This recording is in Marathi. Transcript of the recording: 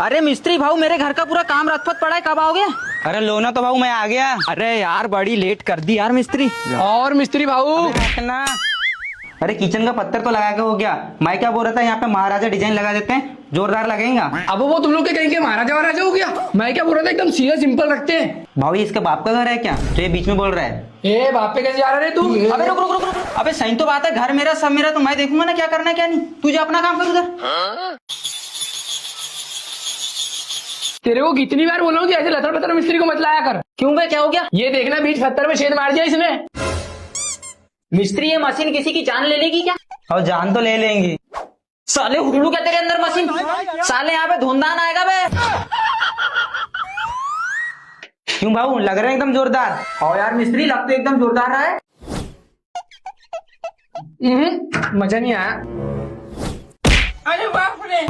अरे मिस्त्री भाऊ, मेरे घर का पूरा काम रखपत पड़ा है, कब आओगे? अरे लो ना तो भाऊ, मैं आ गया। अरे यार बड़ी लेट कर दी यार मिस्त्री। और मिस्त्री भाऊ, ना अरे किचन का पत्थर तो लगा के हो गया। मैं क्या बोल रहा था, यहाँ पे महाराजा डिजाइन लगा देते हैं, जोरदार लगेगा। अब वो तुम लोग के कहीं के महाराजा वहाराजा हो गया। मैं क्या बोल रहा था, एकदम सीधा सिंपल रखते हैं। भाऊ ये इसके बाप का घर है क्या, जो ये बीच में बोल रहा है? ए बाप पे कैसे जा रहा है तू? अबे रुक रुक रुक रुक, अबे सही तो बात है, घर मेरा सब मेरा, तो मैं देखूंगा ना क्या करना है क्या नहीं। तुझे अपना काम कर उधर। तेरे को कितनी बार बोला हूं कि ऐसे लतर पतर मिस्त्री को मत लाया कर। क्यों बे, क्या हो गया? ये देखना, बीच पत्थर में छेद मार दिया इसने। मिस्त्री, ये मशीन किसी की जान ले लेगी क्या? और जान तो ले लेंगी। साले हुल्लू क्या तेरे अंदर मशीन? साले यहाँ पे धुंधान आएगा बे। क्यों भाऊ, लग रहे हैं एकदम जोरदार? और यार मिस्त्री, लग तो एकदम जोरदार रहा है। मजा नहीं आया। अरे बाप रे।